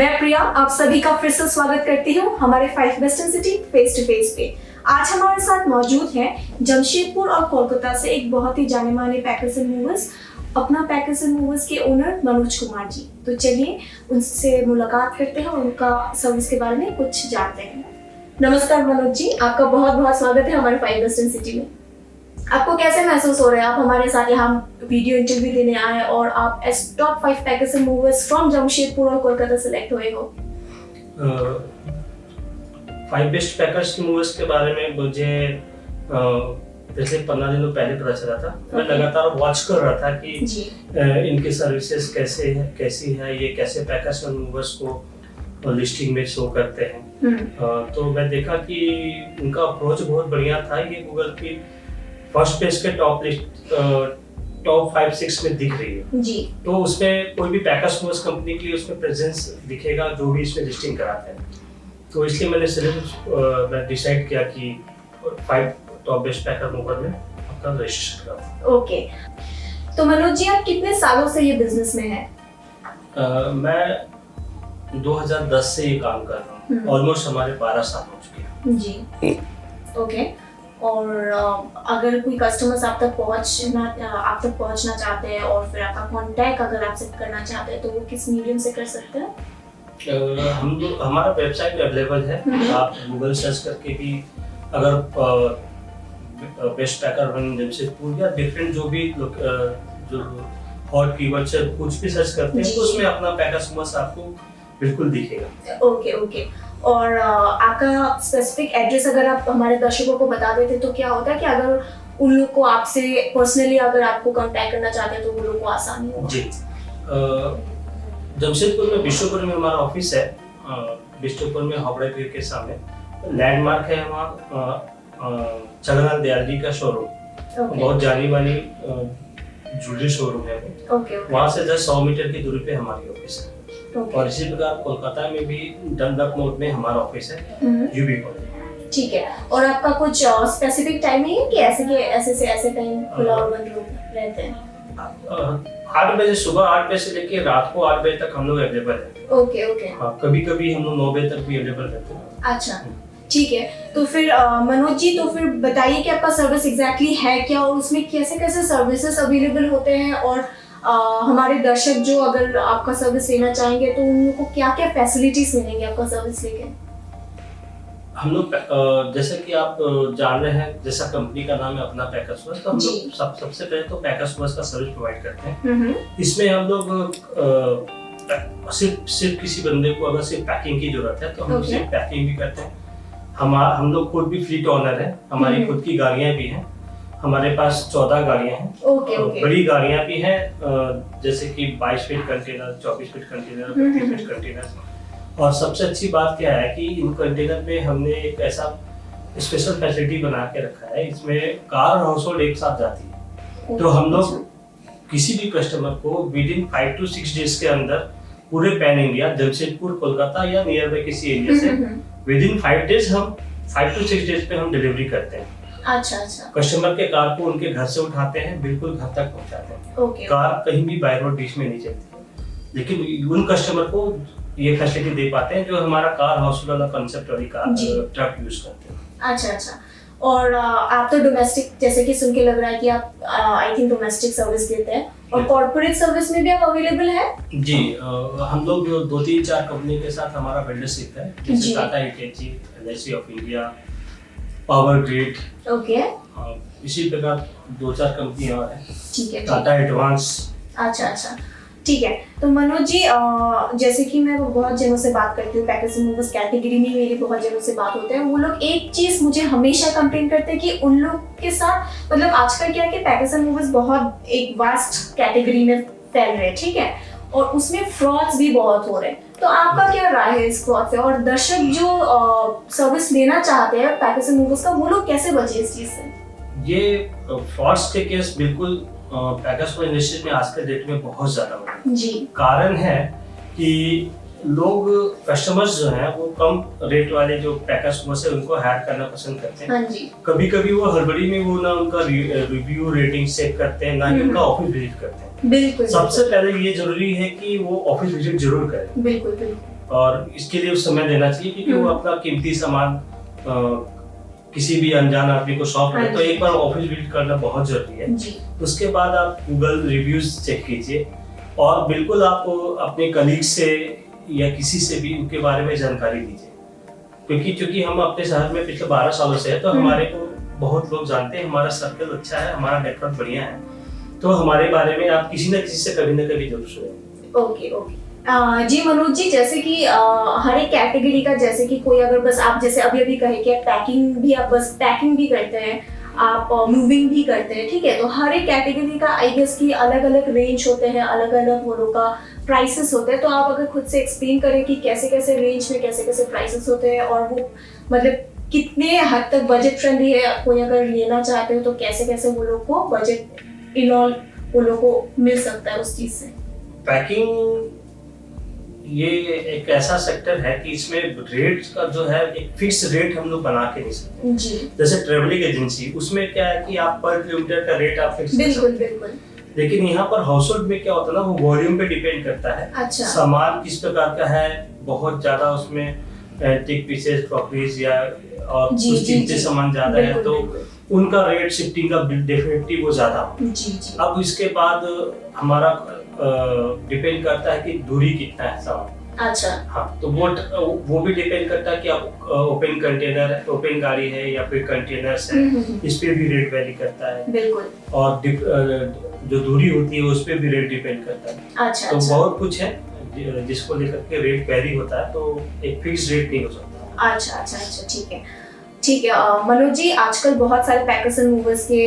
मैं प्रिया आप सभी का फिर से स्वागत करती हूँ हमारे 5 western city face to face पे। आज हमारे साथ मौजूद हैं जमशेदपुर और कोलकाता से एक बहुत ही जाने माने पैकर्स एंड मूवर्स, अपना पैकर्स एंड मूवर्स के ओनर मनोज कुमार जी। तो चलिए उनसे मुलाकात करते हैं और उनका सर्विस के बारे में कुछ जानते हैं। नमस्कार मनोज जी, आपका बहुत बहुत स्वागत है हमारे 5 वेस्टर्न सिटी में। आपको कैसे महसूस हो रहा है, आप हमारे साथ यहाँ वीडियो इंटरव्यू देने आए और आप S top 5 packers and movers from Jamshedpur और कोलकाता सेलेक्ट हुए हो? 5 बेस्ट पैकर्स मूवर्स के बारे में मुझे पिछले 15 दिनों पहले पता चला था। मैं लगातार वॉच कर रहा था कि इनकी सर्विसेज कैसी है, ये कैसे पैकर्स एंड मूवर्स को लिस्टिंग में शो करते हैं। तो मैं देखा कि उनका अप्रोच बहुत बढ़िया था। ये गूगल की फर्स्ट पेज के टॉप 5-6 में दिख रही है जी। तो उसमें कोई भी पैकर्स मूवर्स कंपनी के लिए उसमें प्रेजेंस दिखेगा जो भी इसमें लिस्टिंग कराते हैं। तो इसलिए मैं डिसाइड किया कि 5 टॉप बेस्ट पैकर मूवर में अपना रजिस्ट्रेशन कराऊं। ओके, तो मनोज जी आप कितने सालों से ये बिजनेस में हैं? मैं 2010 से ये काम कर रहा हूँ। ऑलमोस्ट हमारे 12 साल हो चुके हैं जी। ओके, और अगर कोई कस्टमर्स आप तक पहुंचना चाहते हैं और फिर आपका कांटेक्ट अगर आपसे करना चाहते हैं तो वो किस मीडियम से कर सकते हैं? हमारा वेबसाइट अवेलेबल है। आप गूगल सर्च करके भी अगर बेस्ट पैकर जमशेदपुर या डिफरेंट जो भी जो हॉट कीवर्ड से कुछ भी सर्च करते हैं तो उसमें अपना पैकर्स मूवर्स आपको बिल्कुल दिखेगा। ओके। और आपका स्पेसिफिक एड्रेस अगर आप हमारे दर्शकों को बता देते तो क्या होता है कि अगर उन लोग को आपसे पर्सनली अगर आपको कांटेक्ट करना चाहते हैं तो वो लोग को आसानी हो? जी, जमशेदपुर में बिशोपुर में हमारा ऑफिस है। बिशोपुर में हावड़ा पीर के सामने लैंडमार्क है वहाँ जगन्नाथ दयाल जी का शोरूम। बहुत जानी मानी ज्वेलरी शोरूम है। वहाँ से जस्ट 100 मीटर की दूरी पे हमारी ऑफिस है। और इसी प्रकार कोलकाता में भी डनलप मोड़ में हमारा ऑफिस है यूबी कॉलेज। ठीक है, और आपका कुछ स्पेसिफिक टाइमिंग है कि ऐसे टाइम खुला और बंद रहते हैं? 8 बजे सुबह 8 बजे से लेके रात को 8 बजे तक हम लोग अवेलेबल है। ओके। हाँ, कभी हम लोग 9 बजे तक भी अवेलेबल रहते हैं। अच्छा, ठीक है। तो फिर मनोज जी, तो फिर बताइए कि आपका सर्विस एग्जैक्टली है क्या और उसमें कैसे सर्विसेज अवेलेबल होते हैं और हमारे दर्शक जो अगर आपका सर्विस लेना चाहेंगे तो उन लोगों को क्या फैसिलिटीज मिलेंगे आपका सर्विस लेके? हम लोग जैसे कि आप जान रहे हैं, जैसा कंपनी का नाम है अपना पैकर्स मूवर्स, तो हम लोग सबसे पहले तो पैकर्स मूवर्स का सर्विस प्रोवाइड करते हैं। इसमें हम लोग सिर्फ किसी बंदे को अगर सिर्फ पैकिंग की जरूरत है तो हम लोग सिर्फ पैकिंग भी करते हैं। हम लोग खुद भी फ्लीट ओनर है, हमारी खुद की गाड़ियां भी हैं। हमारे पास 14 गाड़ियां हैं। बड़ी गाड़ियां भी हैं जैसे कि 22 feet container, 24 feet container, 25 feet container. और सबसे अच्छी बात क्या है कि इन कंटेनर में हमने एक ऐसा स्पेशल फैसिलिटी बना के रखा है, इसमें कार और हाउस होल्ड एक साथ जाती है। तो हम लोग किसी भी कस्टमर को विदिन 5 to 6 डेज के अंदर पूरे पैन इंडिया, जमशेदपुर, कोलकाता या नियर बाय किसी एरिया से विदिन 5 to 6 डेज पे हम डिलीवरी करते हैं। अच्छा। कस्टमर के कार को उनके घर से उठाते हैं, बिल्कुल घर तक पहुंचाते हैं। कार कहीं भी बाय रोड बीच में नहीं चलती है, लेकिन उन कस्टमर को ये फैसिलिटी दे पाते हैं जो हमारा कार हाउस वाला कांसेप्ट वाली कार ट्रक यूज करते हैं। अच्छा। और आप तो डोमेस्टिक, जैसे कि सुन के लग रहा है कि आप आई थिंक डोमेस्टिक सर्विस देते हैं और कॉर्पोरेट सर्विस में भी आप अवेलेबल है? जी, हम लोग 2-3-4 कंपनी के साथ हमारा वेंडरशिप है, जैसे Tata Hitachi, LIC of India, power grid. Okay. इसी प्रकार 2-4 कंपनियां और हैं। ठीक है। टाटा एडवांस। अच्छा, ठीक है। तो मनोज जी, जैसे कि मैं बहुत जनों से बात करती हूँ पैकर्स एंड मूवर्स कैटेगरी में, मेरी बहुत जनों से बात होते हैं। वो लोग एक चीज मुझे हमेशा कंप्लेन करते हैं कि उन लोग के साथ मतलब आजकल क्या है कि पैकर्स एंड मूवर्स बहुत एक वास्ट कैटेगरी में फैल रहे हैं, ठीक है, और उसमें फ्रॉड्स भी बहुत हो रहे हैं। तो आपका क्या राय है इस फ्रॉड से, और दर्शक जो सर्विस लेना चाहते हैं पैकर्स एंड मूवर्स का, वो लोग कैसे बचे इस चीज से? ये फ्रॉड्स के केस बिल्कुल पैकर्स को इंडस्ट्री में आज के डेट में बहुत ज्यादा हो रहे हैं। जी। कारण है कि लोग कस्टमर्स जो हैं वो कम रेट वाले जो पैकर्स मूवर्स है उनको हायर करना पसंद करते हैं। हाँ जी। कभी वो हड़बड़ी में वो ना उनका रिव्यू रेटिंग चेक करते हैं, ना ही उनका ऑफिस विजिट करते हैं। बिल्कुल। सबसे पहले ये जरूरी है कि वो ऑफिस विजिट जरूर करें। बिल्कुल बिल्कुल। और इसके लिए समय देना चाहिए, क्योंकि वो अपना कीमती सामान किसी भी अनजान आदमी को सौंप रहे, तो एक बार ऑफिस विजिट करना बहुत जरूरी है जी। उसके बाद आप गूगल रिव्यूज चेक कीजिए, और बिल्कुल आप अपने कलीग से या किसी से भी उनके बारे में जानकारी लीजिए, क्योंकि हम अपने शहर में पिछले 12 सालों से है, तो हमारे को बहुत लोग जानते हैं, हमारा सर्कल अच्छा है, हमारा नेटवर्क बढ़िया है, तो हमारे बारे में आप किसी न किसी से कभी न कभी जरूर सुनेंगे। Okay okay. जी मनोज जी, जैसे कि हर एक कैटेगरी का, जैसे कि कोई अगर बस आप जैसे अभी अभी कहे कि पैकिंग भी, आप बस पैकिंग भी करते हैं, आप मूविंग भी करते हैं, ठीक है, तो हर एक कैटेगरी का आई गेस की अलग अलग रेंज होते हैं, अलग अलग वो लोग का प्राइसेस होते हैं, तो आप अगर खुद से एक्सप्लेन करें कि कैसे कैसे रेंज में कैसे कैसे प्राइसेस होते हैं, और वो मतलब कितने हद तक बजट फ्रेंडली है, कोई अगर लेना चाहते हो तो कैसे कैसे वो लोग को बजट इन ऑल वो लोग को मिल सकता है उस चीज से। पैकिंग ये एक ऐसा सेक्टर है कि इसमें रेट का जो है एक फिक्स रेट हम लोग बना के नहीं सकते जी। जैसे ट्रेवलिंग एजेंसी, उसमें क्या है कि आप पर किलोमीटर का रेट आप फिक्स बिल्कुल बिल्कुल। लेकिन यहाँ पर हाउस होल्ड में क्या होता है ना, वो वॉल्यूम पे डिपेंड करता है। अच्छा। सामान किस प्रकार का है, बहुत ज्यादा उसमें एंटीक पीसेस, क्रॉकरीज या और कुछ कीमती सामान ज्यादा है, तो उनका रेट शिफ्टिंग का डेफिनेटली वो ज्यादा हो। जी जी। अब इसके बाद हमारा डिपेंड करता है कि दूरी कितना है सामान। अच्छा। हाँ, तो वो भी डिपेंड करता है कि आप ओपन कंटेनर, ओपन गाड़ी है या फिर कंटेनर्स है, इस पे भी रेट वेरी करता है। बिल्कुल। और जो दूरी होती है उस पे भी रेट डिपेंड करता है। अच्छा। तो अच्छा। बहुत कुछ है जिसको लेकर के रेट वेरी होता है, तो एक फिक्स रेट नहीं हो सकता। अच्छा अच्छा अच्छा, ठीक है ठीक है। मनोज जी, आजकल बहुत सारे पैकर्स एंड मूवर्स के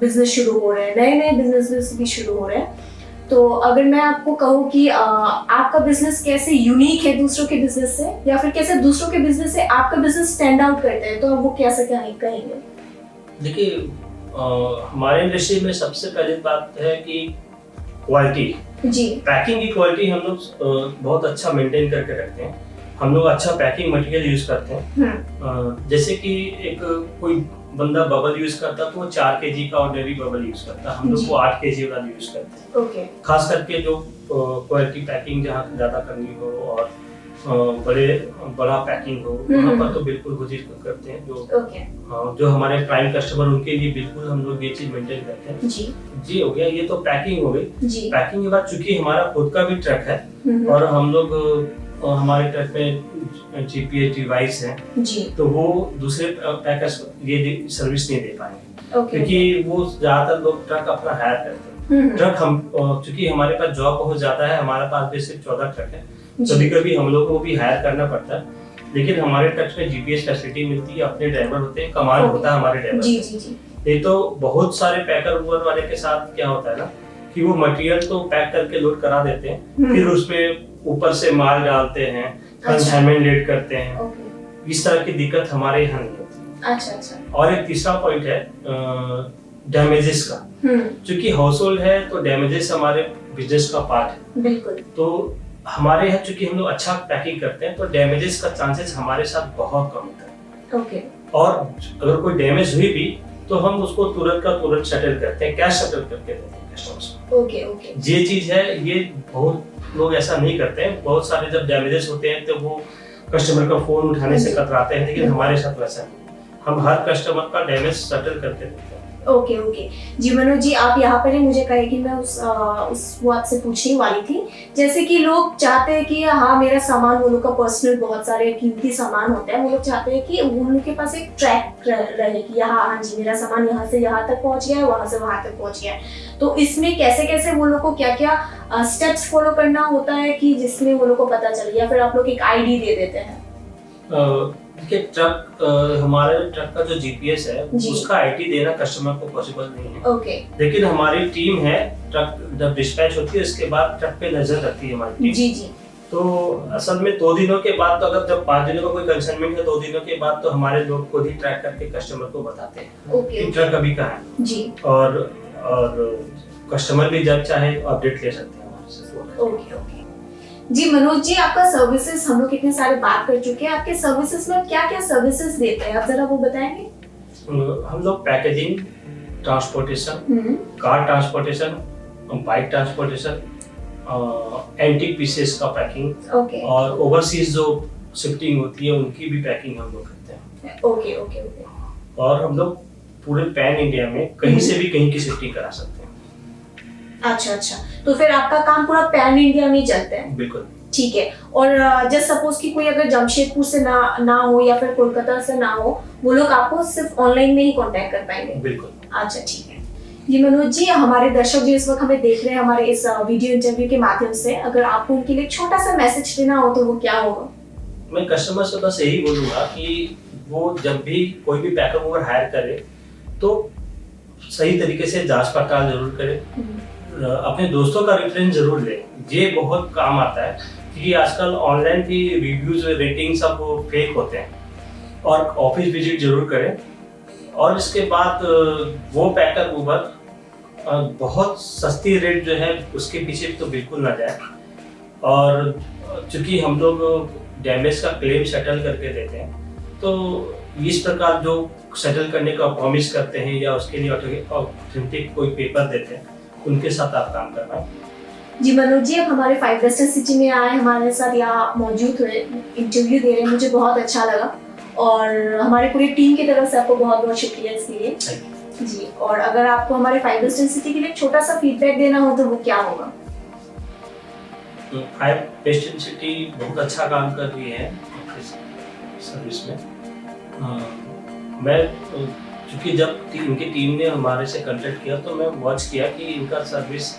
बिजनेस शुरू हो रहे हैं, नए नए बिजनेस भी शुरू हो रहे हैं, तो अगर मैं आपको कहूँ कि आपका बिजनेस कैसे यूनिक है दूसरों के बिजनेस से, या फिर कैसे दूसरों के बिजनेस से आपका बिजनेस स्टैंड आउट करता है, तो आप वो कैसे कहेंगे? देखिए, हमारे इंडस्ट्री में सबसे पहली बात है कि क्वालिटी जी। पैकिंग की क्वालिटी हम लोग बहुत अच्छा मेंटेन करके रखते हैं। हम लोग अच्छा पैकिंग मटेरियल यूज करते हैं। जैसे कि एक कोई बंदा बबल यूज करता है तो वो 4 kg का ऑर्डिनरी बबल यूज करता है, हम लोग वो 8 kg वाला यूज करते हैं। ओके। खास करके जो क्वालिटी पैकिंग जहाँ ज्यादा करनी हो और बड़ा पैकिंग हो, वहाँ पर तो बिल्कुल कोशिश करते हैं। जो हमारे प्राइम कस्टमर, उनके लिए बिल्कुल हम लोग ये चीज मेंटेन करते हैं। जी हो गया, ये तो पैकिंग हो गई। पैकिंग के बाद चूंकि हमारा खुद का भी ट्रक है और हम लोग हमारे ट्रक में GPS डिवाइस है, तो वो दूसरे पैकर्स ये सर्विस नहीं दे पाएंगे, क्योंकि वो ज्यादातर लोग ट्रक अपना हायर करते हैं। ट्रक हम चूंकि हमारे पास जॉब बहुत ज्यादा है, हमारे पास भी सिर्फ 14 ट्रक है, कभी कभी हम लोग को भी हायर करना पड़ता है, लेकिन हमारे ट्रक में GPS फैसिलिटी मिलती है, अपने ड्राइवर होते हैं, कमांड होता है हमारे ड्राइवर। जी जी जी। ये तो बहुत सारे पैकर वूवर वाले के साथ क्या होता है ना कि वो मटेरियल तो पैक करके लोड करा देते हैं, फिर उसमें ऊपर से माल डालते हैं, कंसाइनमेंट लेट करते हैं। इस तरह की दिक्कत हमारे यहाँ नहीं होती। अच्छा अच्छा। और एक तीसरा पॉइंट है डैमेजेस का। क्योंकि हाउस होल्ड है तो डैमेजेस हमारे बिजनेस का पार्ट है। बिल्कुल। तो हमारे यहाँ चूंकि हम लोग अच्छा पैकिंग करते हैं, तो डैमेजेस का चांसेस हमारे साथ बहुत कम होता है। ओके। और अगर कोई डैमेज हुई भी तो हम उसको तुरंत का तुरंत सेटल करते हैं, कैश सेटल करके देते हैं कस्टमर्स को। Okay okay. ये चीज है, ये बहुत लोग ऐसा नहीं करते हैं। बहुत सारे जब डैमेजेस होते हैं तो वो कस्टमर का फोन उठाने से कतराते हैं, लेकिन हमारे साथ वैसा नहीं, हम हर कस्टमर का डैमेज सेटल करके देते हैं। Okay okay. जी मनोज जी, आप यहाँ पर ही मुझे कहे कि मैं उस वो आपसे पूछने वाली थी, जैसे कि लोग चाहते हैं कि हाँ मेरा सामान, वो लोग का पर्सनल बहुत सारे कीमती सामान होता है, वो लोग चाहते हैं कि उन लोग के पास एक ट्रैक रहे कि हाँ जी मेरा सामान यहाँ से यहाँ तक पहुँच गया है, वहाँ से वहाँ तक पहुँच गया है। तो इसमें कैसे कैसे वो लोग को क्या क्या स्टेप्स फॉलो करना होता है कि जिसमें वो लोग को पता चले, या फिर आप लोग एक ID दे देते हैं? ट्रक हमारे ट्रक का जो GPS है उसका ID देना कस्टमर को पॉसिबल नहीं है। ओके। लेकिन हमारी टीम है, ट्रक जब डिस्पैच होती है उसके बाद ट्रक पे नजर रखती है हमारी टीम। जी जी। तो असल में 2 दिनों के बाद, तो अगर जब 5 दिनों का कोई कंसाइनमेंट है, 2 दिनों के बाद तो हमारे लोग खुद ही ट्रैक करके कस्टमर को बताते हैं कि ट्रक अभी कहाँ है। जी। और कस्टमर भी जब चाहे अपडेट ले सकते हैं हमारे से। Okay okay. जी मनोज जी, आपका सर्विसेज हम लोग कितने सारे बात कर चुके हैं, आपके सर्विसेज में क्या क्या सर्विसेज देते हैं, आप जरा वो बताएंगे? हम लोग packaging, transportation, car transportation, bike transportation, antique pieces का पैकिंग ओके और ओवरसीज जो शिफ्टिंग होती है उनकी भी पैकिंग हम लोग करते हैं। ओके ओके ओके और हम लोग पूरे पैन इंडिया में कहीं से भी कहीं की शिफ्टिंग करा सकते हैं। अच्छा अच्छा, तो फिर आपका काम पूरा पैन इंडिया में ही चलता है? बिल्कुल। ठीक है। और जस्ट सपोज कि कोई अगर जमशेदपुर से ना हो या फिर कोलकाता से ना हो, वो लोग आपको सिर्फ ऑनलाइन में ही कांटेक्ट कर पाएंगे? बिल्कुल। अच्छा ठीक है जी। मनोज जी, हमारे दर्शक जो इस वक्त हमें देख रहे हैं हमारे इस वीडियो इंटरव्यू के माध्यम से, अगर आपको उनके लिए छोटा सा मैसेज देना हो तो वो क्या होगा? मैं कस्टमर से बस यही बोलूंगा कि वो जब भी कोई भी पैकर मूवर हायर करे तो सही तरीके से जांच पड़ताल जरूर करे, अपने दोस्तों का रेफरेंस जरूर ले, ये बहुत काम आता है क्योंकि आजकल ऑनलाइन भी रिव्यूज रेटिंग सब फेक होते हैं। और ऑफिस विजिट जरूर करें और इसके बाद वो पैकर मूवर बहुत सस्ती रेट जो है उसके पीछे तो बिल्कुल ना जाए। और चूंकि हम लोग डैमेज का क्लेम सेटल करके देते हैं तो इस प्रकार जो सेटल करने का प्रॉमिस करते हैं या उसके लिए ऑथेंटिक कोई पेपर देते हैं उनके साथ आप काम करना। जी मनोज जी, अब हमारे 5 वेस्टर्न सिटी में आए, हमारे साथ यहाँ मौजूद हुए, इंटरव्यू दे रहे हैं, मुझे बहुत अच्छा लगा और हमारे पूरी टीम की तरफ से आपको बहुत बहुत शुक्रिया इसके लिए जी। और अगर आपको हमारे 5 वेस्टर्न सिटी के लिए छोटा सा फीडबैक देना हो तो वो क्या होगा? 5 वेस्टर्न सिटी बहुत अच्छा काम कर रही है सर्विस में। मैं क्योंकि जब इनकी टीम ने हमारे से कांटेक्ट किया तो मैं वॉच किया कि इनका सर्विस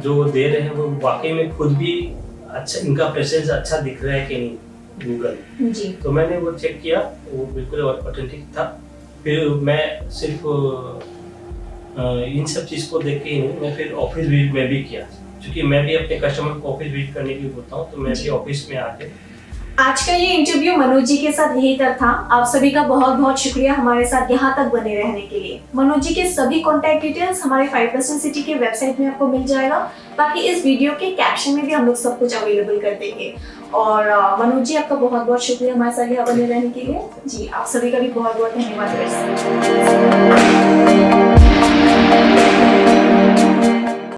जो दे रहे हैं वो वाकई में खुद भी अच्छा, इनका प्रेजेंस अच्छा दिख रहा है कि नहीं गूगल जी। तो मैंने वो चेक किया, वो बिल्कुल ऑथेंटिक था। फिर मैं सिर्फ इन सब चीज़ को देख के ही नहीं, मैं फिर ऑफिस विजिट में भी किया, क्योंकि मैं भी अपने कस्टमर को ऑफिस विजिट करने के लिए बोलता हूँ, तो मैं भी ऑफिस में आके। आज का ये इंटरव्यू मनोज जी के साथ यही तक था। आप सभी का बहुत बहुत शुक्रिया हमारे साथ यहाँ तक बने रहने के लिए। मनोज जी के सभी कॉन्टैक्ट डिटेल्स हमारे 5 वेस्टर्न सिटी के वेबसाइट में आपको मिल जाएगा। बाकी इस वीडियो के कैप्शन में भी हम लोग सब कुछ अवेलेबल कर देंगे। और मनोज जी, आपका बहुत बहुत शुक्रिया हमारे साथ यहाँ बने रहने के लिए जी। आप सभी का भी बहुत बहुत धन्यवाद।